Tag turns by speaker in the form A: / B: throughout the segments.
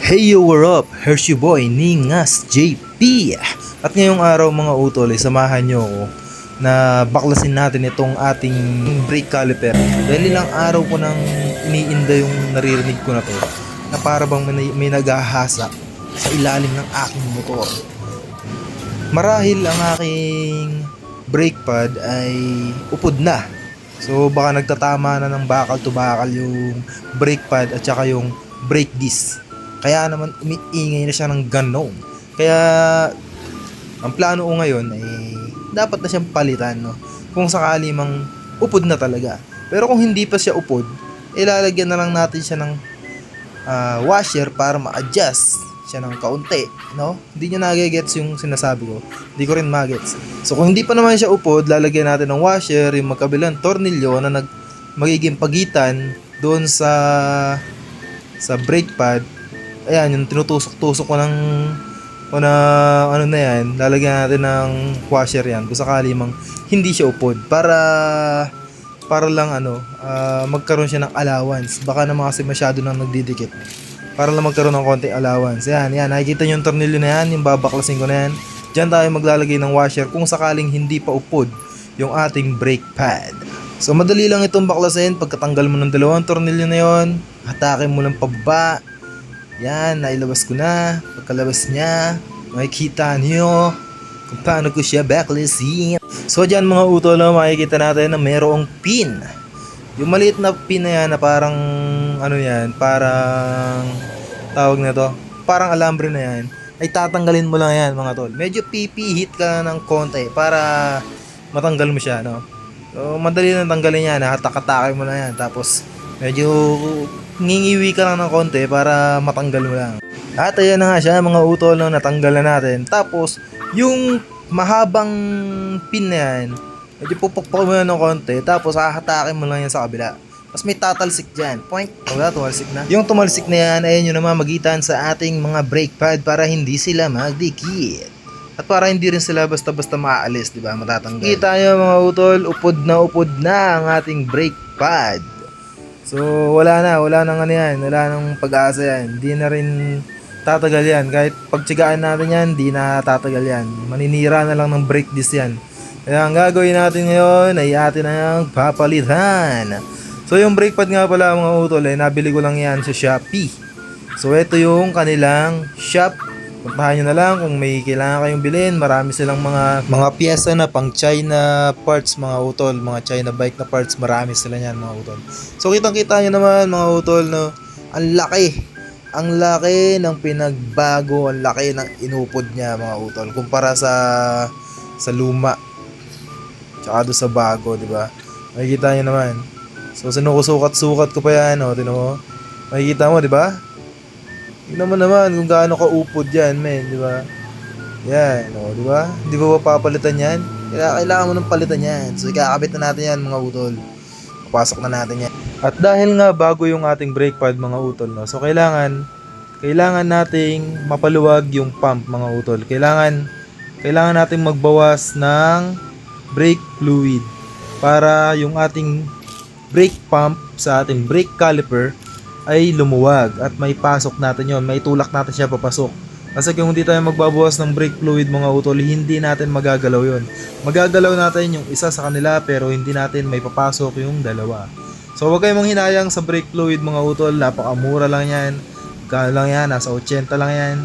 A: Hey yo, what up? Here's your boy, Ningas JP. At ngayong araw mga utol, samahan nyo ako na baklasin natin itong ating brake caliper. Dahil ilang araw ko nang iniinda yung naririnig ko na to, na para bang may naghahasa sa ilalim ng aking motor. Marahil ang aking brake pad ay upod na. So baka nagtatama na ng bakal to bakal yung brake pad at saka yung brake disc. Kaya naman umiingay na siya ng ganon. Kaya ang plano ko ngayon ay dapat na siyang palitan, no? Kung sakali mang upod na talaga. Pero kung hindi pa siya upod, ilalagyan na lang natin siya ng washer para ma-adjust siya ng kaunti, no? Hindi niya nagigets yung sinasabi ko. Hindi ko rin magets. So kung hindi pa naman siya upod, lalagyan natin ng washer, yung magkabilang tornilyo na magiging pagitan doon sa brake pad. Ayan, yung tinutusok-tusok ko ng ano na yan, lalagyan natin ng washer yan kung sakali mang hindi siya upod para lang magkaroon siya ng allowance. Baka naman kasi masyado nang nagdidikit, para lang magkaroon ng konting allowance. Yan, nakikita nyo yung tornilyo na yan, yung babaklasin ko na yan. Diyan tayo maglalagay ng washer kung sakaling hindi pa upod yung ating brake pad. So madali lang itong baklasin. Pagkatanggal mo ng dalawang tornilyo na yon, hatakin mo lang pababa. Yan, nailabas ko na. Pagkalabas niya, makikita niyo kung paano ko siya baklasin. So dyan mga utol, makikita natin na mayroong pin. Yung maliit na pin na yan na parang parang tawag na to, parang alambre na yan, ay tatanggalin mo lang yan mga tol. Medyo pipihit ka ng konti para matanggal mo siya, no? So madali na tanggalin yan, hatak-hatakin mo lang yan. Tapos medyo ngingiwi ka lang ng konti para matanggal mo lang. At ayan na nga siya mga utol, no, natanggal na natin. Tapos yung mahabang pin na yan, medyo pupukpok mo lang ng konti. Tapos hahatakin mo lang yan sa kabila. Tapos may tatalsik dyan. Point. Wala, tumalsik na. Yung tumalsik na yan, ayan yung naman magitan sa ating mga brake pad para hindi sila magdikit. At para hindi rin sila basta-basta maaalis, diba? Matatanggal. Kita nyo mga utol, upod na ang ating brake pad. So wala nang yan, wala nang pag-asa yan. Hindi na rin tatagal yan. Kahit pagtsigaan natin yan, hindi na tatagal yan. Maninira na lang ng brake disc yan. Kaya ang gagawin natin ngayon ay atin ang papalitan. So yung brake pad nga pala mga utol, nabili ko lang yan sa Shopee. So ito yung kanilang shop. Puntahan nyo na lang kung may kailangan kayong bilhin. Marami silang mga pyesa na pang China parts mga utol. Mga China bike na parts, marami sila yan mga utol. So kitang kita nyo naman mga utol, no? Ang laki ng pinagbago. Ang laki ng inupod niya mga utol kumpara sa luma tsaka doon sa bago, diba? Makikita nyo naman. So sinusukat-sukat ko pa yan, no? Tinan mo, makikita mo, diba? Tingnan mo naman kung gaano ka-upod yan, men, di ba? Yan, o, di ba? Hindi ba papalitan yan? Kailangan mo ng palitan yan. So, ikakabit na natin yan, mga utol. Papasok na natin yan. At dahil nga bago yung ating brake pad, mga utol, no? So, kailangan nating mapaluwag yung pump, mga utol. Kailangan nating magbawas ng brake fluid para yung ating brake pump sa ating brake caliper ay lumuwag at may pasok natin yon, may tulak natin siya papasok. Kasi kung hindi tayo magbabawas ng brake fluid mga utol, hindi natin magagalaw yon. Magagalaw natin yung isa sa kanila pero hindi natin may papasok yung dalawa. So huwag kayong manghinayang sa brake fluid mga utol, napakamura lang yan. Kano lang yan, nasa 80 lang yan.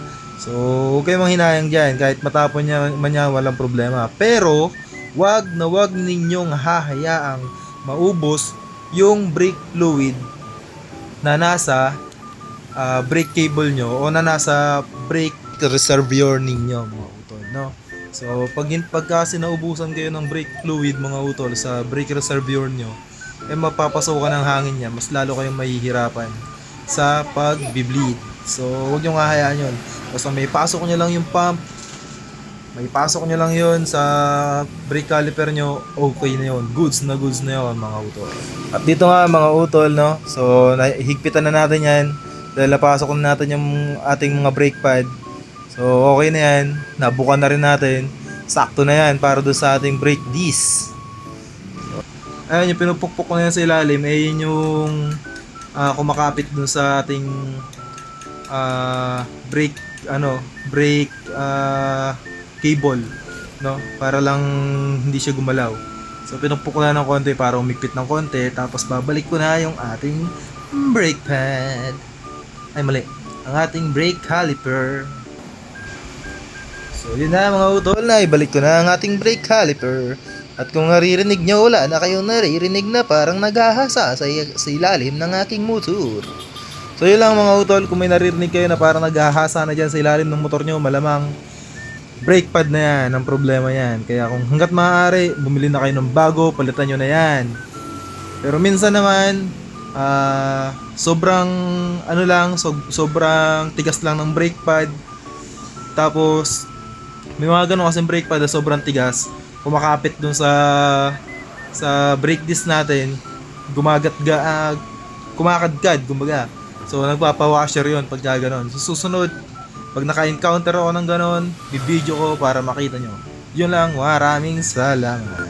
A: So huwag kayong manghinayang dyan, kahit matapon niya man yan, walang problema. Pero wag ninyong hahayaang maubos yung brake fluid na nasa brake cable nyo o na nasa brake reservoir ninyo mga utol, no? So pagka naubusan kayo ng brake fluid mga utol sa brake reservoir nyo, mapapasokan ng hangin yan, mas lalo kayong mahihirapan sa pag-bleed. So huwag nyo nga hayaan yun. Basta may pasok nyo lang yung pump, may pasok nyo lang yun sa brake caliper nyo, okay na yun. Goods na yun mga utol. At dito nga mga utol, no? So higpitan na natin yan dahil napasok na natin yung ating mga brake pad. So okay na yan, nabukan na rin natin. Sakto na yan para doon sa ating brake disc. So, ayun yung pinupukpok ko na yan sa ilalim, yun yung kumakapit doon sa ating brake brake cable, no, para lang hindi siya gumalaw. So pinukpok ko na ng konti para umigpit ng konti, tapos babalik ko na yung ating brake pad. Ay mali, ang ating brake caliper. So yun na mga utol, na ibalik ko na ang ating brake caliper. At kung naririnig nyo, wala na kayong naririnig na parang naghahasa sa ilalim ng aking motor. So yun lang mga utol, kung may naririnig kayo na parang naghahasa na dyan sa ilalim ng motor nyo, malamang brake pad na yan ang problema yan. Kaya kung hanggat maaari, bumili na kayo ng bago, palitan nyo na yan. Pero minsan naman, sobrang sobrang tigas lang ng brake pad. Tapos may mga ganun kasing brake pad na sobrang tigas, kumakapit dun sa brake disc natin, kumakadkad kumbaga. So nagpapa-washer yun pag gano'n. So susunod, pag naka-encounter ako ng gano'n, bibidyo ko para makita nyo. Yun lang, maraming salamat.